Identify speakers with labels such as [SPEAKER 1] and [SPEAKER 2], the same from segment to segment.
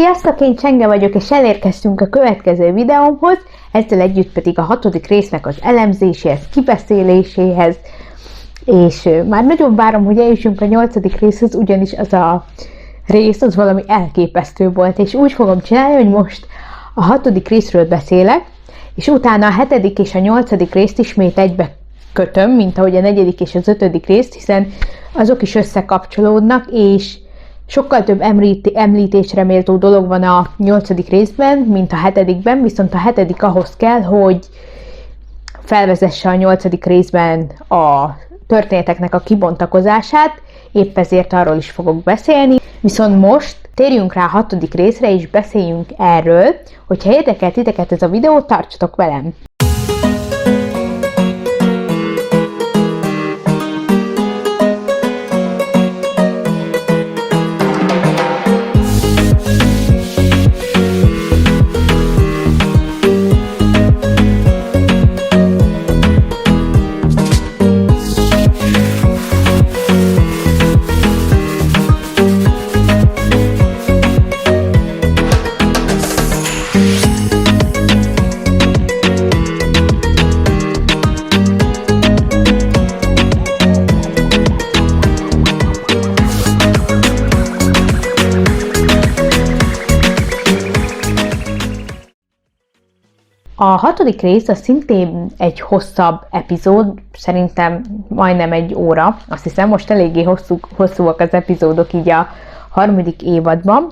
[SPEAKER 1] Sziasztok, én Csenge vagyok, és elérkeztünk a következő videómhoz, ezzel együtt pedig a 6. résznek az elemzéséhez, kibeszéléséhez, és már nagyon várom, hogy eljussunk a 8. részhez, ugyanis az a rész az valami elképesztő volt, és úgy fogom csinálni, hogy most a 6. részről beszélek, és utána a 7. és a 8. részt ismét egybe kötöm, mint ahogy a 4. és az 5. részt, hiszen azok is összekapcsolódnak, és sokkal több említésre méltó dolog van a 8. részben, mint a 7-ben, viszont a 7. ahhoz kell, hogy felvezesse a 8. részben a történeteknek a kibontakozását, épp ezért arról is fogok beszélni. Viszont most térjünk rá a 6. részre, és beszéljünk erről. Hogyha érdekel titeket ez a videó, tartsatok velem! A 6. rész az szintén egy hosszabb epizód, szerintem majdnem 1 óra, azt hiszem most eléggé hosszúak az epizódok így a 3. évadban,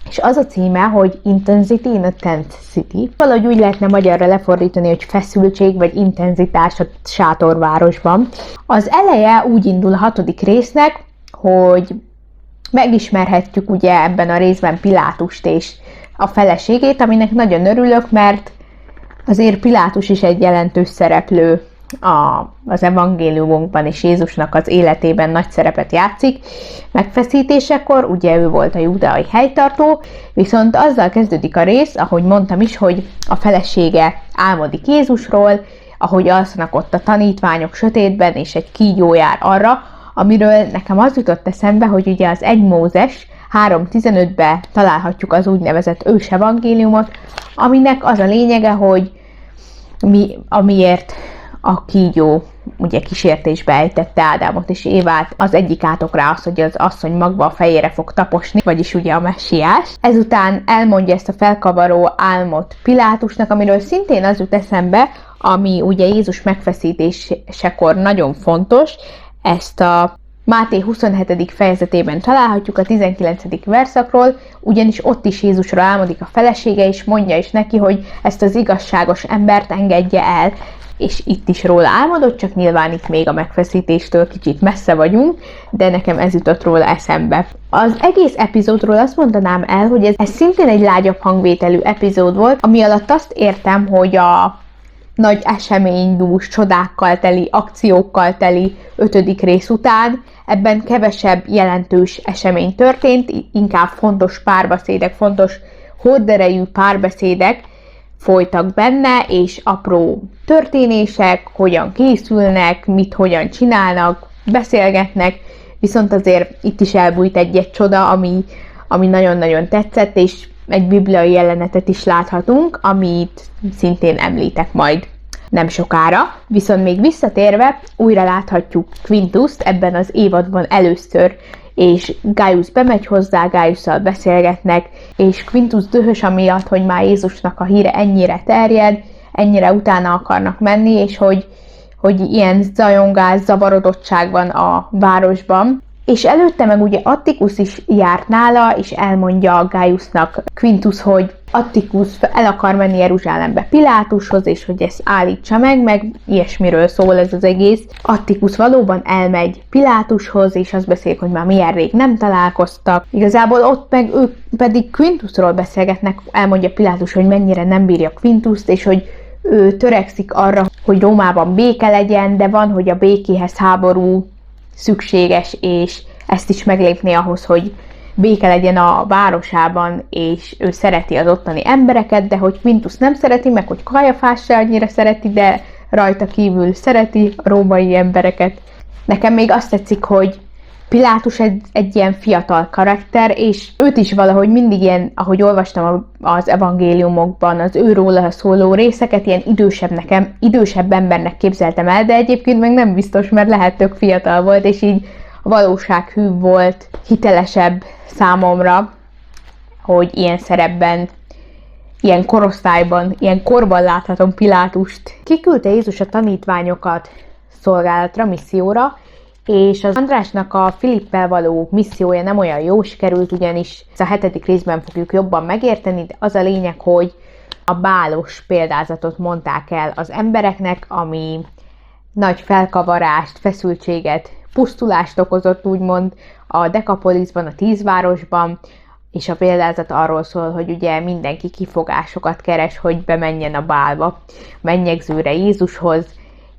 [SPEAKER 1] és az a címe, hogy Intensity in a Tent City. Valahogy úgy lehetne magyarra lefordítani, hogy feszültség vagy intenzitás a sátorvárosban. Az eleje úgy indul a 6. résznek, hogy megismerhetjük ugye ebben a részben Pilátust és a feleségét, aminek nagyon örülök, mert azért Pilátus is egy jelentős szereplő az evangéliumokban, és Jézusnak az életében nagy szerepet játszik. Megfeszítésekor, ugye ő volt a júdeai helytartó, viszont azzal kezdődik a rész, ahogy mondtam is, hogy a felesége álmodik Jézusról, ahogy alszanak ott a tanítványok sötétben, és egy kígyó jár arra, amiről nekem az jutott eszembe, hogy ugye az 1 Mózes 3.15-ben találhatjuk az úgynevezett ősevangéliumot, aminek az a lényege, hogy amiért a kígyó ugye kísértésbe ejtette Ádámot és Évát, az egyik átok rá az, hogy az asszony magva a fejére fog taposni, vagyis ugye a messiás. Ezután elmondja ezt a felkavaró álmot Pilátusnak, amiről szintén az jut eszembe, ami ugye Jézus megfeszítésekor nagyon fontos, ezt a Máté 27. fejezetében találhatjuk a 19. verszakról, ugyanis ott is Jézusra álmodik a felesége, és mondja is neki, hogy ezt az igazságos embert engedje el, és itt is róla álmodott, csak nyilván itt még a megfeszítéstől kicsit messze vagyunk, de nekem ez jutott róla eszembe. Az egész epizódról azt mondanám el, hogy ez szintén egy lágyabb hangvételű epizód volt, ami alatt azt értem, hogy a nagy eseménydús, csodákkal teli, akciókkal teli 5. rész után ebben kevesebb jelentős esemény történt, inkább fontos párbeszédek, fontos horderejű párbeszédek folytak benne, és apró történések, hogyan készülnek, mit hogyan csinálnak, beszélgetnek, viszont azért itt is elbújt egy csoda, ami nagyon-nagyon tetszett, és egy bibliai jelenetet is láthatunk, amit szintén említek majd nem sokára. Viszont még visszatérve, újra láthatjuk Quintust ebben az évadban először, és Gaius bemegy hozzá, Gaiusszal beszélgetnek, és Quintus dühös amiatt, hogy már Jézusnak a híre ennyire terjed, ennyire utána akarnak menni, és hogy ilyen zajongás, zavarodottság van a városban. És előtte meg ugye Atticus is járt nála, és elmondja Gaiusnak Quintus, hogy Atticus el akar menni Jeruzsálembe Pilátushoz, és hogy ezt állítsa meg ilyesmiről szól ez az egész. Atticus valóban elmegy Pilátushoz, és azt beszélik, hogy már milyen rég nem találkoztak. Igazából ott meg ők pedig Quintusról beszélgetnek, elmondja Pilátus, hogy mennyire nem bírja Quintust, és hogy ő törekszik arra, hogy Rómában béke legyen, de van, hogy a békéhez háború szükséges, és ezt is meglépni ahhoz, hogy béke legyen a városában, és ő szereti az ottani embereket, de hogy Quintus nem szereti, meg hogy Kajafás se annyira szereti, de rajta kívül szereti a római embereket. Nekem még azt tetszik, hogy Pilátus egy ilyen fiatal karakter, és őt is valahogy mindig ilyen, ahogy olvastam az evangéliumokban, az őróla szóló részeket, ilyen idősebb embernek képzeltem el, de egyébként meg nem biztos, mert lehet tök fiatal volt, és így valósághű volt, hitelesebb számomra, hogy ilyen szerepben, ilyen korosztályban, ilyen korban láthatom Pilátust. Kiküldte Jézus a tanítványokat szolgálatra, misszióra, és az Andrásnak a Filippel való missziója nem olyan jó sikerült, ugyanis ezt a 7. részben fogjuk jobban megérteni, de az a lényeg, hogy a bálos példázatot mondták el az embereknek, ami nagy felkavarást, feszültséget, pusztulást okozott, úgymond a Dekapoliszban, a 10 városban, és a példázat arról szól, hogy ugye mindenki kifogásokat keres, hogy bemenjen a bálba, mennyegzőre, Jézushoz,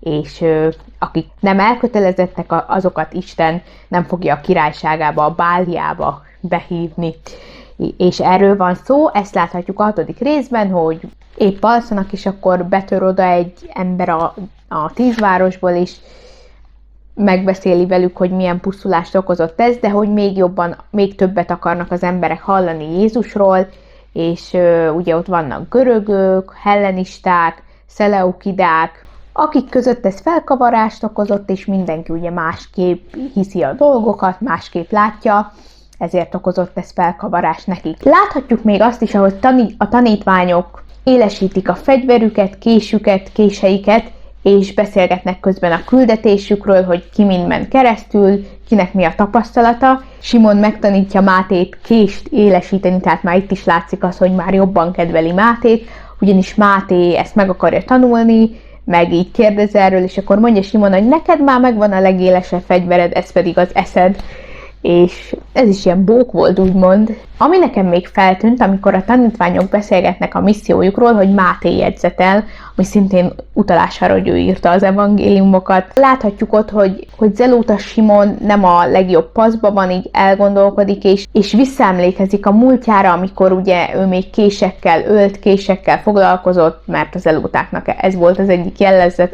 [SPEAKER 1] és akik nem elkötelezettek, azokat Isten nem fogja a királyságába, a báljába behívni. És erről van szó, ezt láthatjuk a 6. részben, hogy épp alszanak, és akkor betör oda egy ember a 10 városból, és megbeszéli velük, hogy milyen pusztulást okozott ez, de hogy még többet akarnak az emberek hallani Jézusról, és ugye ott vannak görögök, hellenisták, szeleukidák, akik között ez felkavarást okozott, és mindenki ugye másképp hiszi a dolgokat, másképp látja, ezért okozott ez felkavarást nekik. Láthatjuk még azt is, ahogy a tanítványok élesítik a fegyverüket, késeiket, és beszélgetnek közben a küldetésükről, hogy ki mind ment keresztül, kinek mi a tapasztalata. Simon megtanítja Mátét kést élesíteni, tehát már itt is látszik az, hogy már jobban kedveli Mátét, ugyanis Máté ezt meg akarja tanulni, meg így kérdez erről, és akkor mondja Simon, hogy neked már megvan a legélesebb fegyvered, ez pedig az eszed. És ez is ilyen bók volt, úgymond. Ami nekem még feltűnt, amikor a tanítványok beszélgetnek a missziójukról, hogy Máté jegyzetel, ami szintén utalás arra, hogy ő írta az evangéliumokat. Láthatjuk ott, hogy Zelóta Simon nem a legjobb paszban van, így elgondolkodik, és visszaemlékezik a múltjára, amikor ugye ő még ölt késekkel foglalkozott, mert az zelótáknak ez volt az egyik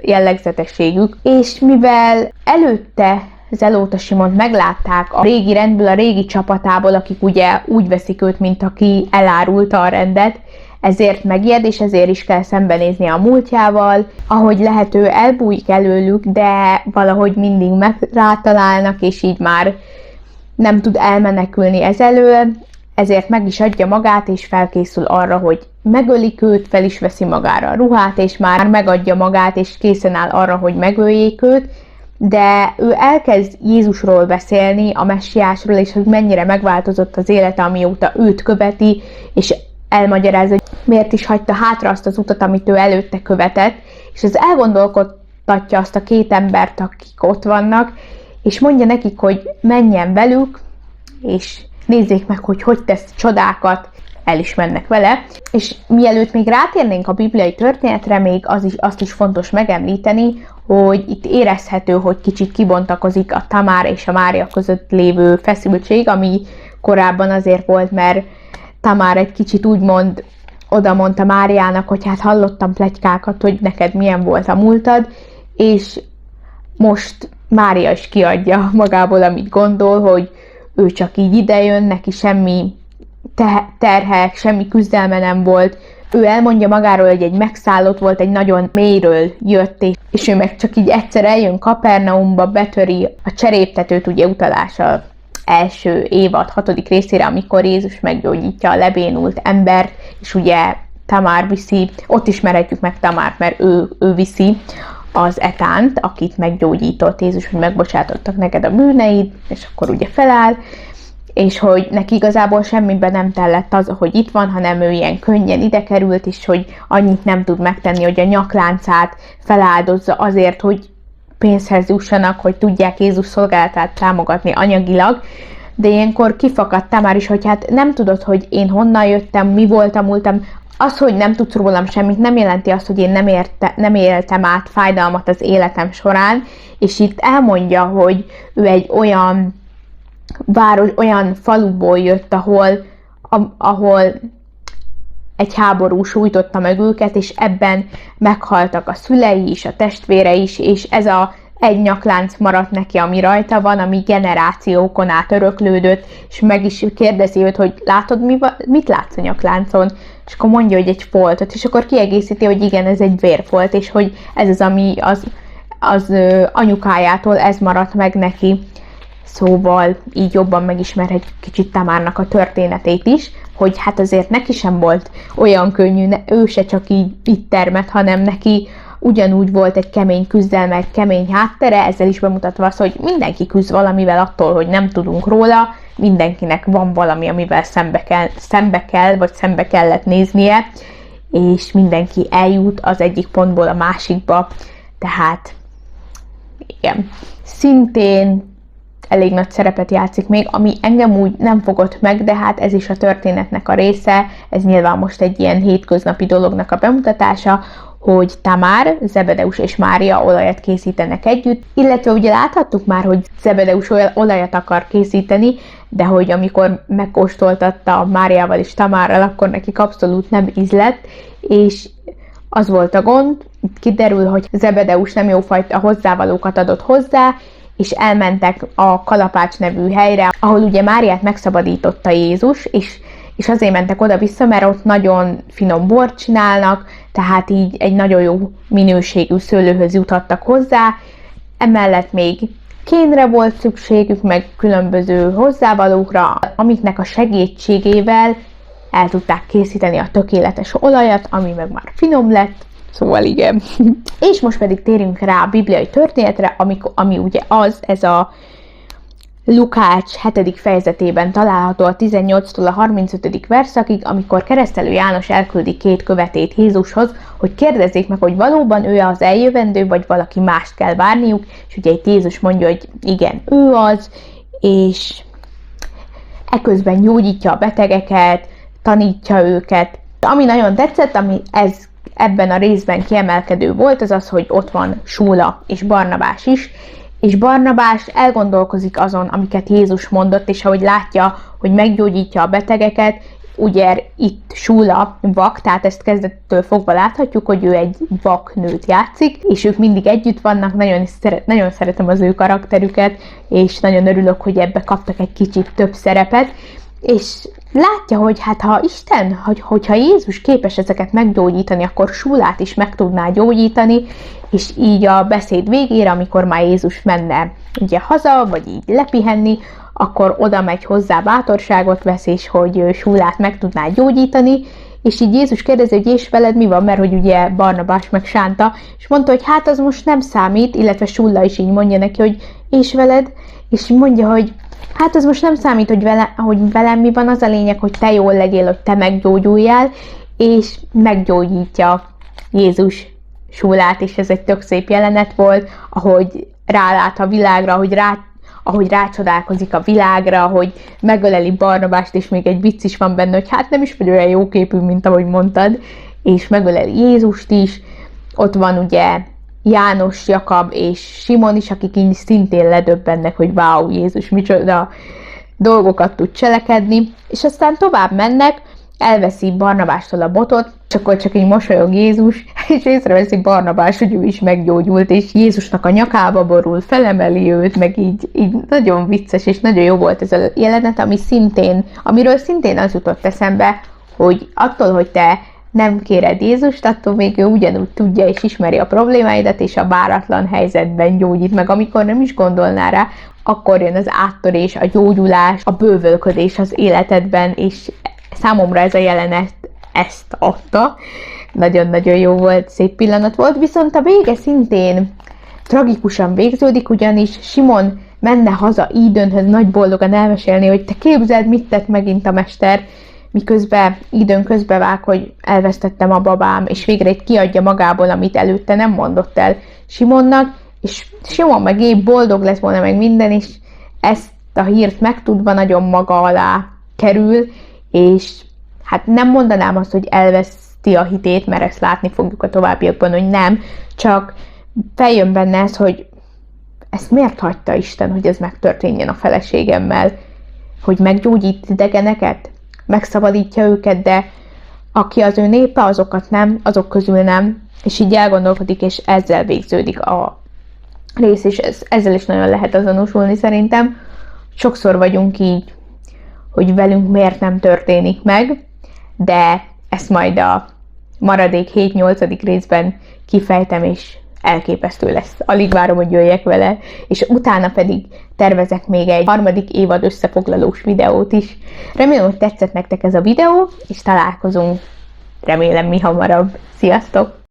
[SPEAKER 1] jellegzetességük, és mivel előtte Zelóta Simont meglátták a régi rendből, a régi csapatából, akik ugye úgy veszik őt, mint aki elárulta a rendet, ezért megijed, és ezért is kell szembenézni a múltjával. Ahogy lehető, elbújik előlük, de valahogy mindig rátalálnak, és így már nem tud elmenekülni ezelől, ezért meg is adja magát, és felkészül arra, hogy megölik őt, fel is veszi magára a ruhát, és már megadja magát, és készen áll arra, hogy megöljék őt, de ő elkezd Jézusról beszélni, a messiásról, és hogy mennyire megváltozott az élete, amióta őt követi, és elmagyarázza, hogy miért is hagyta hátra azt az utat, amit ő előtte követett, és ez elgondolkodtatja azt a 2 embert, akik ott vannak, és mondja nekik, hogy menjen velük, és nézzék meg, hogy tesz csodákat, el is mennek vele. És mielőtt még rátérnénk a bibliai történetre, még azt is fontos megemlíteni, hogy itt érezhető, hogy kicsit kibontakozik a Tamár és a Mária között lévő feszültség, ami korábban azért volt, mert Tamár egy kicsit úgymond oda mondta Máriának, hogy hát hallottam pletykákat, hogy neked milyen volt a múltad, és most Mária is kiadja magából, amit gondol, hogy ő csak így idejön, neki semmi terhe, semmi küzdelme nem volt. Ő elmondja magáról, hogy egy megszállott volt, egy nagyon mélyről jött, és ő meg csak így egyszer eljön Kapernaumba, betöri a cseréptetőt, ugye utalás az első évad 6. részére, amikor Jézus meggyógyítja a lebénult embert, és ugye Tamár viszi, ott ismerhetjük meg Tamárt, mert ő viszi az etánt, akit meggyógyított Jézus, hogy megbocsátottak neked a bűneid, és akkor ugye feláll, és hogy neki igazából semmiben nem tellett az, hogy itt van, hanem ő ilyen könnyen ide került, és hogy annyit nem tud megtenni, hogy a nyakláncát feláldozza azért, hogy pénzhez jussanak, hogy tudják Jézus szolgálatát támogatni anyagilag, de ilyenkor kifakadt Tamár is, hogy hát nem tudod, hogy én honnan jöttem, mi volt a múltam. Az, hogy nem tudsz rólam semmit, nem jelenti azt, hogy én nem éltem át fájdalmat az életem során, és itt elmondja, hogy ő egy olyan olyan faluból jött, ahol egy háború sújtotta meg őket, és ebben meghaltak a szülei is, a testvére is, és egy nyaklánc maradt neki, ami rajta van, ami generációkon át öröklődött, és meg is kérdezi őt, hogy látod, mit látsz a nyakláncon? És akkor mondja, hogy egy foltot, és akkor kiegészíti, hogy igen, ez egy vérfolt, és hogy ez az, ami az anyukájától ez maradt meg neki. Szóval így jobban megismerhetjük kicsit Tamárnak a történetét is, hogy hát azért neki sem volt olyan könnyű, ő se csak így termett, hanem neki ugyanúgy volt egy kemény küzdelme, egy kemény háttere, ezzel is bemutatva az, hogy mindenki küzd valamivel attól, hogy nem tudunk róla, mindenkinek van valami, amivel szembe kell, vagy szembe kellett néznie, és mindenki eljut az egyik pontból a másikba, tehát igen. Szintén elég nagy szerepet játszik még, ami engem úgy nem fogott meg, de hát ez is a történetnek a része, ez nyilván most egy ilyen hétköznapi dolognak a bemutatása, hogy Tamár, Zebedeus és Mária olajat készítenek együtt, illetve ugye láthattuk már, hogy Zebedeus olajat akar készíteni, de hogy amikor megkóstoltatta Máriával és Tamárral, akkor nekik abszolút nem ízlett, és az volt a gond, itt kiderül, hogy Zebedeus nem jófajta hozzávalókat adott hozzá, és elmentek a Kalapács nevű helyre, ahol ugye Máriát megszabadította Jézus, és azért mentek oda-vissza, mert ott nagyon finom bort csinálnak, tehát így egy nagyon jó minőségű szőlőhöz juthattak hozzá. Emellett még kénre volt szükségük, meg különböző hozzávalókra, amiknek a segítségével el tudták készíteni a tökéletes olajat, ami meg már finom lett. Szóval igen. És most pedig térjünk rá a bibliai történetre, ami ugye ez a Lukács 7. fejezetében található a 18-tól a 35. verszakig, amikor Keresztelő János elküldi 2 követét Jézushoz, hogy kérdezzék meg, hogy valóban ő az eljövendő, vagy valaki mást kell várniuk, és ugye itt Jézus mondja, hogy igen, ő az, és eközben gyógyítja a betegeket, tanítja őket. Ami nagyon tetszett, ami ebben a részben kiemelkedő volt, az az, hogy ott van Súla és Barnabás is, és Barnabás elgondolkozik azon, amiket Jézus mondott, és ahogy látja, hogy meggyógyítja a betegeket, ugye itt Súla vak, tehát ezt kezdettől fogva láthatjuk, hogy ő egy vak nőt játszik, és ők mindig együtt vannak, nagyon szeretem az ő karakterüket, és nagyon örülök, hogy ebbe kaptak egy kicsit több szerepet, és látja, hogy hát ha Isten, hogyha Jézus képes ezeket meggyógyítani, akkor Súlát is meg tudná gyógyítani, és így a beszéd végére, amikor már Jézus menne ugye haza, vagy így lepihenni, akkor oda megy hozzá, bátorságot vesz, és hogy Súlát meg tudná gyógyítani, és így Jézus kérdezi, hogy és veled mi van, mert hogy ugye Barnabás meg sánta, és mondta, hogy hát az most nem számít, illetve Súla is így mondja neki, hogy és veled, és mondja, hogy hát az most nem számít, hogy velem mi van, az a lényeg, hogy te jól legyél, hogy te meggyógyuljál, és meggyógyítja Jézus Súlát, és ez egy tök szép jelenet volt, ahogy rálát a világra, ahogy rácsodálkozik a világra, hogy megöleli Barnabást, és még egy vicc is van benne, hogy hát nem is vagy olyan jóképű, mint ahogy mondtad, és megöleli Jézust is. Ott van ugye János, Jakab és Simon is, akik így szintén ledöbbennek, hogy wow, Jézus micsoda dolgokat tud cselekedni, és aztán tovább mennek, elveszi Barnabástól a botot, és akkor csak így mosolyog Jézus, és észreveszi Barnabás, hogy ő is meggyógyult, és Jézusnak a nyakába borul, felemeli őt, meg így nagyon vicces, és nagyon jó volt ez a jelenet, amiről szintén az jutott eszembe, hogy attól, hogy te nem kéred Jézust, attól még ő ugyanúgy tudja és ismeri a problémáidat, és a váratlan helyzetben gyógyít meg, amikor nem is gondolnál rá, akkor jön az áttörés, a gyógyulás, a bővölködés az életedben, és számomra ez a jelenet ezt adta. Nagyon-nagyon jó volt, szép pillanat volt, viszont a vége szintén tragikusan végződik, ugyanis Simon menne haza Ídönhöz nagy boldogan elmesélni, hogy te képzeld, mit tett megint a mester, miközben Ídön közbevág, hogy elvesztettem a babám, és végre itt kiadja magából, amit előtte nem mondott el Simonnak, és Simon meg épp boldog lett volna meg minden, és ezt a hírt megtudva nagyon maga alá kerül, és hát nem mondanám azt, hogy elveszti a hitét, mert ezt látni fogjuk a továbbiakban, hogy nem, csak feljön benne ez, hogy ezt miért hagyta Isten, hogy ez megtörténjen a feleségemmel, hogy meggyógyít idegeneket, megszabadítja őket, de aki az ő népe, azokat nem, azok közül nem, és így elgondolkodik, és ezzel végződik rész, és ezzel is nagyon lehet azonosulni szerintem. Sokszor vagyunk így, hogy velünk miért nem történik meg, de ezt majd a maradék 7-8. Részben kifejtem, és elképesztő lesz. Alig várom, hogy jöjjek vele, és utána pedig tervezek még egy 3. évad összefoglalós videót is. Remélem, hogy tetszett nektek ez a videó, és találkozunk remélem mi hamarabb. Sziasztok!